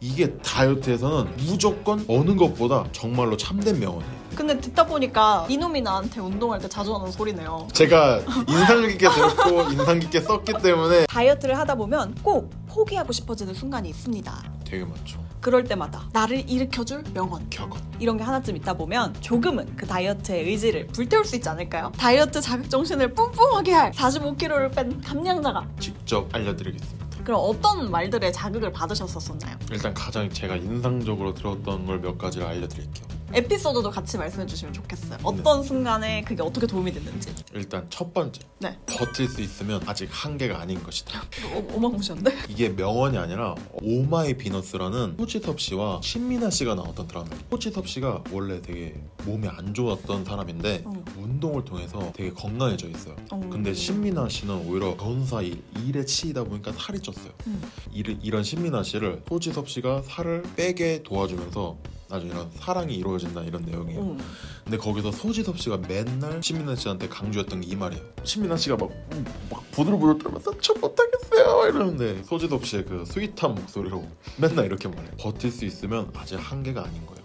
이게 다이어트에서는 무조건 어느 것보다 정말로 참된 명언이에요. 근데 듣다 보니까 이놈이 나한테 운동할 때 자주 하는 소리네요. 제가 인상 깊게 들었고 인상 깊게 썼기 때문에. 다이어트를 하다 보면 꼭 포기하고 싶어지는 순간이 있습니다. 되게 많죠. 그럴 때마다 나를 일으켜줄 명언, 격언. 이런 게 하나쯤 있다 보면 조금은 그 다이어트의 의지를 불태울 수 있지 않을까요? 다이어트 자극정신을 뿜뿜하게 할 45kg를 뺀 감량자가 직접 알려드리겠습니다. 그럼 어떤 말들에 자극을 받으셨었나요? 일단 가장 제가 인상적으로 들었던 걸 몇 가지를 알려드릴게요. 에피소드도 같이 말씀해 주시면 좋겠어요. 어떤 순간에 그게 어떻게 도움이 됐는지. 일단 첫 번째, 네. 버틸 수 있으면 아직 한계가 아닌 것이다. 어마무시한데? 이게 명언이 아니라 오마이 비너스라는 호지섭 씨와 신민아 씨가 나왔던 드라마. 호지섭 씨가 원래 되게 몸이 안 좋았던 사람인데 운동을 통해서 되게 건강해져 있어요. 근데 신민아 씨는 오히려 변호사 일에 치이다 보니까 살이 쪘어요. 이런 신민아 씨를 호지섭 씨가 살을 빼게 도와주면서 나중에 이런 사랑이 이루어진다 이런 내용이에요. 근데 거기서 소지섭 씨가 맨날 신민아 씨한테 강조했던 게 이 말이에요. 신민아 씨가 막 부들부들 떨면서 저 못하겠어요 이러는데 소지섭 씨의 그 스윗한 목소리로 맨날 이렇게 말해요. 버틸 수 있으면 아직 한계가 아닌 거예요.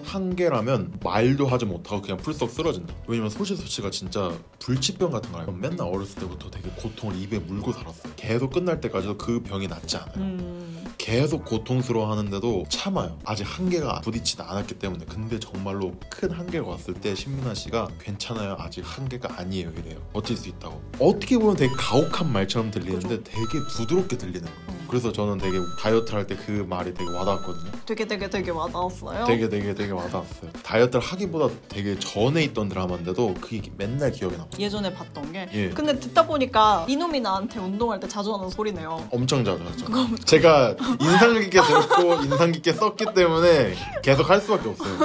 한계라면 말도 하지 못하고 그냥 풀썩 쓰러진다. 왜냐면 소지섭 씨가 진짜 불치병 같은 거 알고 맨날 어렸을 때부터 되게 고통을 입에 물고 살았어요. 계속 끝날 때까지도 그 병이 낫지 않아요. 계속 고통스러워 하는데도 참아요. 아직 한계가 부딪히지 않았기 때문에. 근데 정말로 큰 한계가 왔을 때 신민아 씨가 괜찮아요, 아직 한계가 아니에요 이래요. 버틸 수 있다고. 어떻게 보면 되게 가혹한 말처럼 들리는데 되게 부드럽게 들리는 거예요. 그래서 저는 되게 다이어트를 할 때 그 말이 되게 와닿았거든요. 되게 와닿았어요? 되게 와닿았어요. 다이어트를 하기보다 되게 전에 있던 드라마인데도 그게 맨날 기억에 남아요. 예전에 봤던 게? 예. 근데 듣다 보니까 이놈이 나한테 운동할 때 자주 하는 소리네요. 엄청 자주 하죠. 제가 인상 깊게 들었고 인상 깊게 썼기 때문에 계속 할 수밖에 없어요.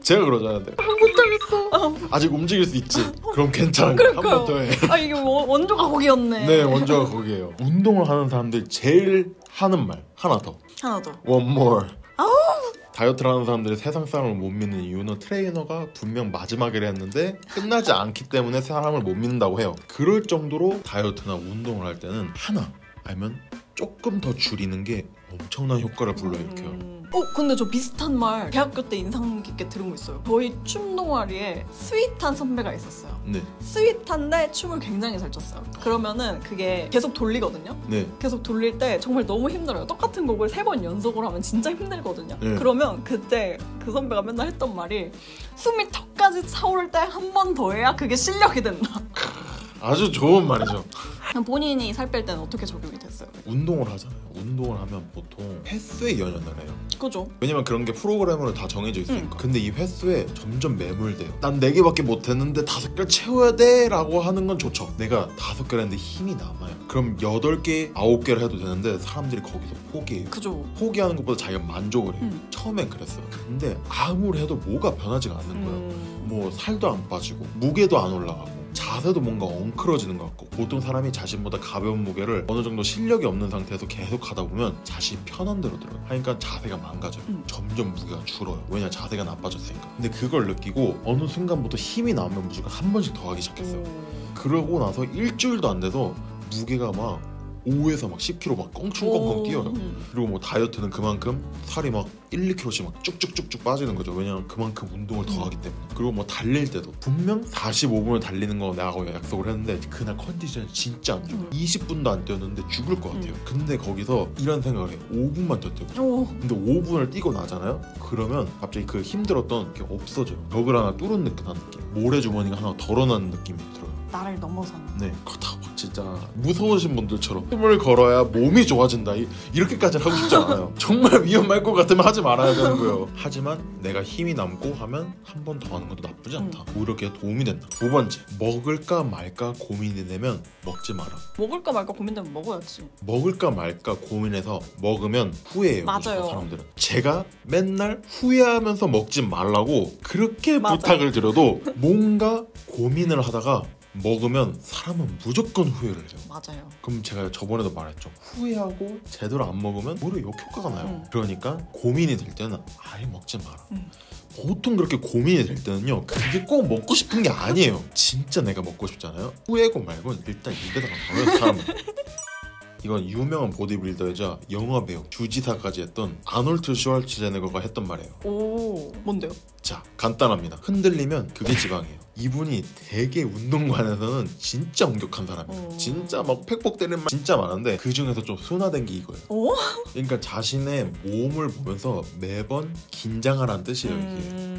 제가 그러잖아요. 못하겠어. 아직 움직일 수 있지. 그럼 괜찮아. 한 번 더 해. 아 이게 원조가 거기였네. 네, 원조가 거기예요. 운동을 하는 사람들이 제일 하는 말 하나 더. One more. 다이어트를 하는 사람들이 세상 사람을 못 믿는 이유는 트레이너가 분명 마지막에 했는데 끝나지 않기 때문에 사람을 못 믿는다고 해요. 그럴 정도로 다이어트나 운동을 할 때는 하나 알면 조금 더 줄이는 게 엄청난 효과를 불러일으켜요. 근데 저 비슷한 말 대학교 때 인상 깊게 들은 거 있어요. 저희 춤 동아리에 스윗한 선배가 있었어요. 네. 스윗한데 춤을 굉장히 잘 췄어요. 그러면은 그게 계속 돌리거든요. 네. 계속 돌릴 때 정말 너무 힘들어요. 똑같은 곡을 3번 연속으로 하면 진짜 힘들거든요. 네. 그러면 그때 그 선배가 맨날 했던 말이 숨이 턱까지 차오를 때 한 번 더 해야 그게 실력이 된다. 아주 좋은 말이죠. 본인이 살 뺄 때는 어떻게 적용이 됐어요? 운동을 하잖아요. 운동을 하면 보통 횟수에 연연을 해요. 그죠? 왜냐면 그런 게 프로그램으로 다 정해져 있으니까. 근데 이 횟수에 점점 매몰돼요. 난 4개밖에 못했는데 5개를 채워야 돼 라고 하는 건 좋죠. 내가 5개를 했는데 힘이 남아요. 그럼 8개, 9개를 해도 되는데 사람들이 거기서 포기해요. 그죠. 포기하는 것보다 자기가 만족을 해요. 처음엔 그랬어요. 근데 아무리 해도 뭐가 변하지가 않는 거예요. 뭐 살도 안 빠지고 무게도 안 올라가고 자세도 뭔가 엉클어지는 것 같고. 보통 사람이 자신보다 가벼운 무게를 어느 정도 실력이 없는 상태에서 계속 하다 보면 자신이 편한 대로 들어요. 하니까 자세가 망가져요. 점점 무게가 줄어요. 왜냐 자세가 나빠졌으니까. 근데 그걸 느끼고 어느 순간부터 힘이 나면 무조건 한 번씩 더 하기 시작했어요. 그러고 나서 일주일도 안 돼서 무게가 막 5에서 막 10kg 막 껑충껑껑 뛰어요. 그리고 뭐 다이어트는 그만큼 살이 막 1, 2kg씩 막 쭉쭉쭉쭉 빠지는 거죠. 왜냐면 그만큼 운동을 더 하기 때문에. 그리고 뭐 달릴 때도 분명 45분을 달리는 거 나하고 약속을 했는데 그날 컨디션이 진짜 안 좋아요. 20분도 안 뛰었는데 죽을 것 같아요. 근데 거기서 이런 생각을 해요. 5분만 더 뛰고. 근데 5분을 뛰고 나잖아요. 그러면 갑자기 그 힘들었던 게 없어져요. 벽을 하나 뚫은 듯한 느낌. 모래주머니가 하나 덜어나는 느낌이 들어요. 나를 넘어선. 네, 그렇다고 진짜 무서우신 분들처럼 힘을 걸어야 몸이 좋아진다 이렇게까지는 하고 싶지 않아요. 정말 위험할 것 같으면 하지 말아야 되는 거예요. 하지만 내가 힘이 남고 하면 한 번 더 하는 것도 나쁘지 않다. 오히려 그게 도움이 된다. 두 번째, 먹을까 말까 고민이 되면 먹지 마라. 먹을까 말까 고민되면 먹어야지. 먹을까 말까 고민해서 먹으면 후회해요. 맞아요. 사람들은. 제가 맨날 후회하면서 먹지 말라고 그렇게 맞아요. 부탁을 드려도 뭔가 고민을 하다가 먹으면 사람은 무조건 후회를 해요. 맞아요. 그럼 제가 저번에도 말했죠. 후회하고 제대로 안 먹으면 오히려 역효과가 나요. 그러니까 고민이 될 때는 아예 먹지 마라. 보통 그렇게 고민이 될 때는요, 그게 꼭 먹고 싶은 게 아니에요. 진짜 내가 먹고 싶잖아요. 후회고 말고 일단 입에다가 넣어요, 사람은. 이건 유명한 보디빌더이자 영화 배우, 주지사까지 했던 아놀드 슈왈츠제네거가 했던 말이에요. 오, 뭔데요? 자, 간단합니다. 흔들리면 그게 지방이에요. 이분이 되게 운동관에서는 진짜 엄격한 사람이에요. 진짜 막 팩폭 때리는 말 진짜 많은데 그 중에서 좀 순화된 게 이거예요. 오? 그러니까 자신의 몸을 보면서 매번 긴장하라는 뜻이에요. 이게.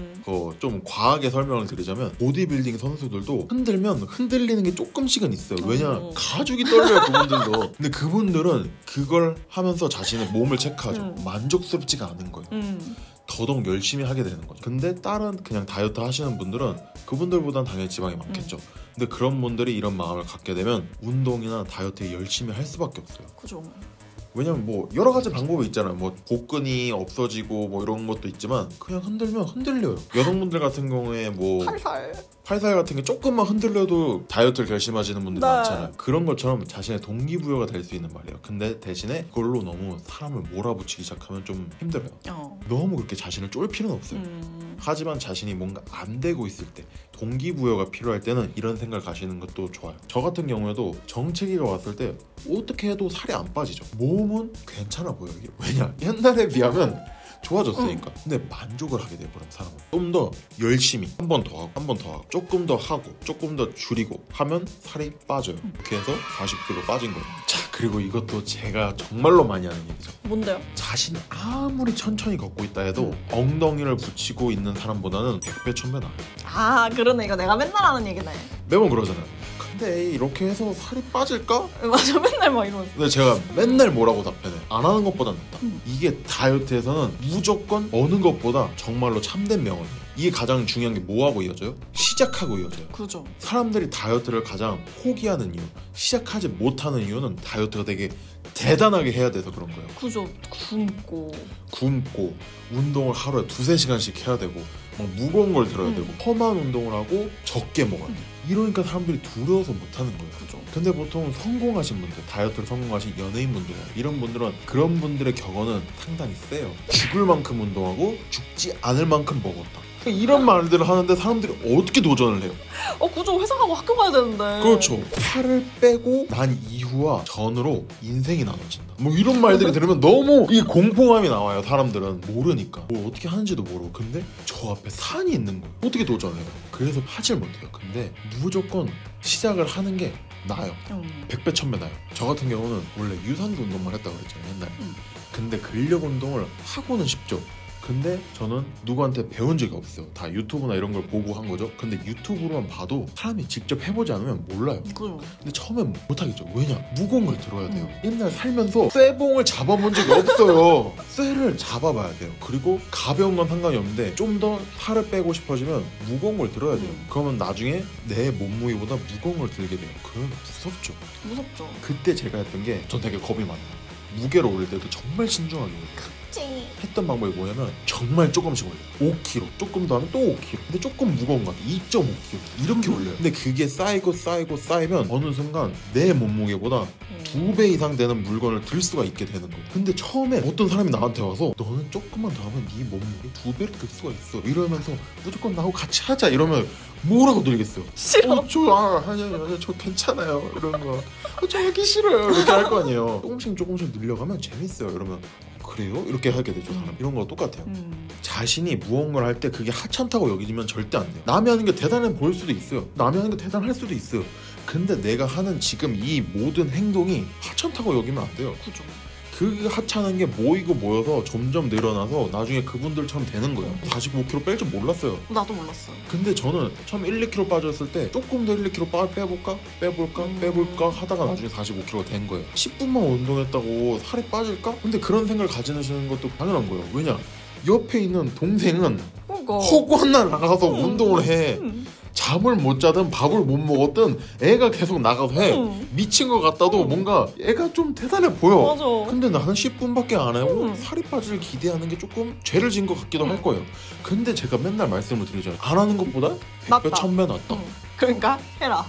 좀 과하게 설명을 드리자면 보디빌딩 선수들도 흔들면 흔들리는 게 조금씩은 있어요. 왜냐? 가죽이 떨려요, 그분들도. 근데 그분들은 그걸 하면서 자신의 몸을 체크하죠. 만족스럽지가 않은 거예요. 더더욱 열심히 하게 되는 거죠. 근데 다른 그냥 다이어트 하시는 분들은 그분들보단 당연히 지방이 많겠죠. 근데 그런 분들이 이런 마음을 갖게 되면 운동이나 다이어트에 열심히 할 수밖에 없어요. 그죠. 왜냐면 뭐 여러 가지 방법이 있잖아요. 뭐 복근이 없어지고 뭐 이런 것도 있지만 그냥 흔들면 흔들려요. 여성분들 같은 경우에 뭐 팔살 같은 게 조금만 흔들려도 다이어트를 결심하시는 분들이 많잖아요. 그런 것처럼 자신의 동기부여가 될 수 있는 말이에요. 근데 대신에 그걸로 너무 사람을 몰아붙이기 시작하면 좀 힘들어요. 너무 그렇게 자신을 쫄 필요는 없어요. 하지만 자신이 뭔가 안 되고 있을 때, 동기부여가 필요할 때는 이런 생각을 가시는 것도 좋아요. 저 같은 경우에도 정체기가 왔을 때 어떻게 해도 살이 안 빠지죠. 몸은 괜찮아 보여요. 이게. 왜냐? 옛날에 비하면 좋아졌으니까. 근데 만족을 하게 돼버린 사람은 좀 더 열심히 한 번 더 하고 한 번 더 하고 조금 더 하고 조금 더 줄이고 하면 살이 빠져요. 이렇게 해서 40kg 빠진 거예요. 자, 그리고 이것도 제가 정말로 많이 하는 얘기죠. 뭔데요? 자신이 아무리 천천히 걷고 있다 해도 엉덩이를 붙이고 있는 사람보다는 100배 1000배 나아요. 아, 그러네. 이거 내가 맨날 하는 얘기네. 매번 그러잖아요. 근데 이렇게 해서 살이 빠질까? 맞아, 맨날 막 이러면서. 근데 제가 맨날 뭐라고 답변해. 안 하는 것보다 낫다. 이게 다이어트에서는 무조건 어느 것보다 정말로 참된 명언이에요. 이게 가장 중요한 게 뭐하고 이어져요? 시작하고 이어져요. 그죠. 사람들이 다이어트를 가장 포기하는 이유, 시작하지 못하는 이유는 다이어트가 되게 대단하게 해야 돼서 그런 거예요. 그죠. 굶고 운동을 하루에 2-3시간씩 해야 되고 막 무거운 걸 들어야 되고 험한 운동을 하고 적게 먹어야 돼. 이러니까 사람들이 두려워서 못하는 거예요. 그죠. 근데 보통 성공하신 분들, 다이어트를 성공하신 연예인분들 이런 분들은 그런 분들의 격언은 상당히 세요. 죽을 만큼 운동하고 죽지 않을 만큼 먹었다. 이런 말들을 하는데 사람들이 어떻게 도전을 해요? 그죠. 회사 가고 학교 가야 되는데. 그렇죠. 살을 빼고 난 이후와 전으로 인생이 나눠진다. 뭐 이런 말들이 들으면 너무 이 공포감이 나와요. 사람들은 모르니까 뭐 어떻게 하는지도 모르고. 근데 저 앞에 산이 있는 거예요. 어떻게 도전해요? 그래서 하질 못해요. 근데 무조건 시작을 하는 게 나아요. 100배 1000배 나아요. 저 같은 경우는 원래 유산소 운동만 했다고 그랬잖아요, 옛날에. 근데 근력 운동을 하고는 싶죠. 근데 저는 누구한테 배운 적이 없어요. 다 유튜브나 이런 걸 보고 한 거죠. 근데 유튜브로만 봐도 사람이 직접 해보지 않으면 몰라요. 근데 처음엔 못하겠죠. 왜냐? 무거운 걸 들어야 돼요. 옛날 살면서 쇠봉을 잡아본 적이 없어요. 쇠를 잡아봐야 돼요. 그리고 가벼운 건 상관이 없는데 좀 더 살을 빼고 싶어지면 무거운 걸 들어야 돼요. 그러면 나중에 내 몸무게보다 무거운 걸 들게 돼요. 그러면 무섭죠. 그때 제가 했던 게 전 되게 겁이 많아요. 무게를 올릴 때도 정말 신중하게 올려요. 했던 방법이 뭐냐면 정말 조금씩 올려요. 5kg 조금 더 하면 또 5kg. 근데 조금 무거운 거 2.5kg 이렇게 올려요. 근데 그게 쌓이면 어느 순간 내 몸무게보다 2배 이상 되는 물건을 들 수가 있게 되는 거예요. 근데 처음에 어떤 사람이 나한테 와서 너는 조금만 더 하면 네 몸무게 2배로 들 수가 있어 이러면서 무조건 나하고 같이 하자 이러면 뭐라고 드리겠어요? 싫어. 저 괜찮아요 이런 거. 저 하기 싫어요 이렇게 할 거 아니에요. 조금씩 늘려가면 재밌어요. 이러면 그래요? 이렇게 하게 되죠. 사람. 이런 거 똑같아요. 자신이 무언가를 할 때 그게 하찮다고 여기면 절대 안 돼요. 남이 하는 게 대단해 보일 수도 있어요. 남이 하는 게 대단할 수도 있어요. 근데 내가 하는 지금 이 모든 행동이 하찮다고 여기면 안 돼요. 그죠. 그 하찮은 게 모이고 모여서 점점 늘어나서 나중에 그분들처럼 되는 거예요. 45kg 뺄 줄 몰랐어요. 나도 몰랐어요. 근데 저는 처음 1-2kg 빠졌을 때 조금 더 1-2kg 빼볼까 하다가 나중에 45kg가 된 거예요. 10분만 운동했다고 살이 빠질까? 근데 그런 생각을 가지시는 것도 당연한 거예요. 왜냐? 옆에 있는 동생은 허구한 날 나가서 운동을 해. 잠을 못 자든 밥을 못 먹었든 애가 계속 나가서 해. 미친 것 같다도 뭔가 애가 좀 대단해 보여. 맞아. 근데 나는 10분밖에 안 하고 살이 빠질 기대하는 게 조금 죄를 진 것 같기도 할 거예요. 근데 제가 맨날 말씀을 드리잖아요. 안 하는 것보다 100배 1000배 낫다. 그러니까 해라.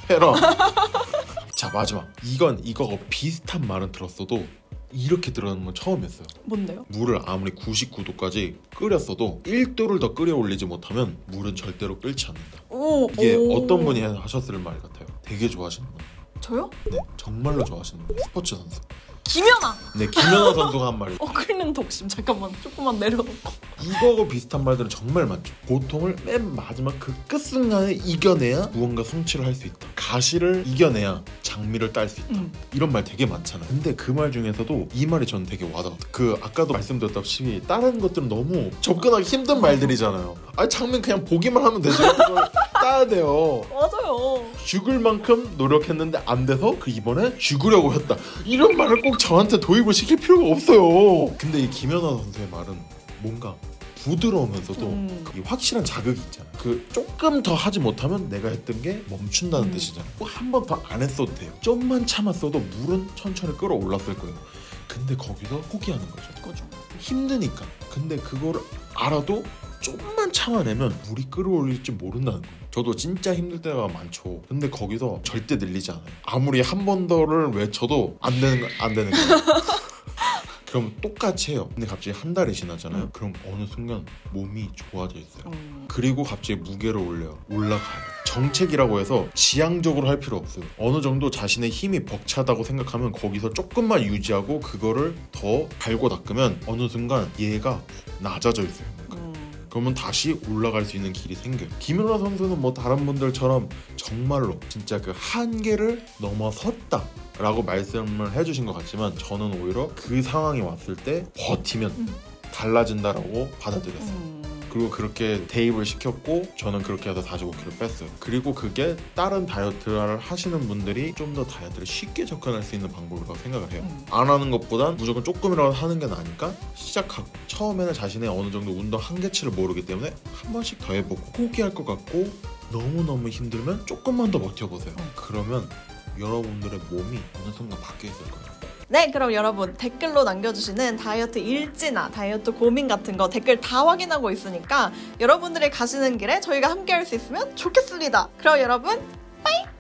자, 마지막. 이거하고 비슷한 말은 들었어도 이렇게 들어가는 건 처음이었어요. 뭔데요? 물을 아무리 99도까지 끓였어도 1도를 더 끓여 올리지 못하면 물은 절대로 끓지 않는다. 이게 어떤 분이 하셨을 말 같아요? 되게 좋아하시는 분. 저요? 네, 정말로 좋아하시는 분. 스포츠 선수. 김연아! 네, 김연아 선수가 한 말이 끓는 독심. 잠깐만 조금만 내려놓고. 이거하고 비슷한 말들은 정말 많죠. 고통을 맨 마지막 그 끝순간에 이겨내야 무언가 성취를 할 수 있다. 가시를 이겨내야 장미를 딸 수 있다. 이런 말 되게 많잖아요. 근데 그 말 중에서도 이 말이 저는 되게 와닿았어요. 그 아까도 말씀드렸다시피 다른 것들은 너무 접근하기 힘든 말들이잖아요. 아니 장미 그냥 보기만 하면 되죠. 그걸 따야 돼요. 맞아요. 죽을 만큼 노력했는데 안 돼서 그 이번에 죽으려고 했다. 이런 말을 꼭 저한테 도입을 시킬 필요가 없어요. 근데 이 김연아 선수의 말은 뭔가 부드러우면서도 이 확실한 자극이 있잖아요. 그 조금 더 하지 못하면 내가 했던 게 멈춘다는 뜻이잖아요. 한 번 더 안 했어도 돼요. 좀만 참았어도 물은 천천히 끌어올랐을 거예요. 근데 거기서 포기하는 거죠. 그죠. 힘드니까. 근데 그거를 알아도 조금만 참아내면 물이 끌어올릴지 모른다는 거예요. 저도 진짜 힘들 때가 많죠. 근데 거기서 절대 늘리지 않아요. 아무리 한 번 더를 외쳐도 안 되는 거예요. 그럼 똑같이 해요. 근데 갑자기 한 달이 지나잖아요. 그럼 어느 순간 몸이 좋아져 있어요. 그리고 갑자기 무게를 올라가요. 정책이라고 해서 지향적으로 할 필요 없어요. 어느 정도 자신의 힘이 벅차다고 생각하면 거기서 조금만 유지하고 그거를 더 갈고 닦으면 어느 순간 얘가 낮아져 있어요. 그러면 다시 올라갈 수 있는 길이 생겨요. 김연아 선수는 뭐 다른 분들처럼 정말로 진짜 그 한계를 넘어섰다 라고 말씀을 해주신 것 같지만 저는 오히려 그 상황이 왔을 때 버티면 달라진다라고 받아들였어요. 그리고 그렇게 대입을 시켰고 저는 그렇게 해서 45kg 뺐어요. 그리고 그게 다른 다이어트를 하시는 분들이 좀 더 다이어트를 쉽게 접근할 수 있는 방법이라고 생각을 해요. 안 하는 것보단 무조건 조금이라도 하는 게 나으니까 시작하고 처음에는 자신의 어느 정도 운동 한계치를 모르기 때문에 한 번씩 더 해보고 포기할 것 같고 너무너무 힘들면 조금만 더 버텨보세요. 그러면 여러분들의 몸이 어느 순간 바뀌어 있을 거예요. 네, 그럼 여러분 댓글로 남겨주시는 다이어트 일지나 다이어트 고민 같은 거 댓글 다 확인하고 있으니까 여러분들이 가시는 길에 저희가 함께 할 수 있으면 좋겠습니다. 그럼 여러분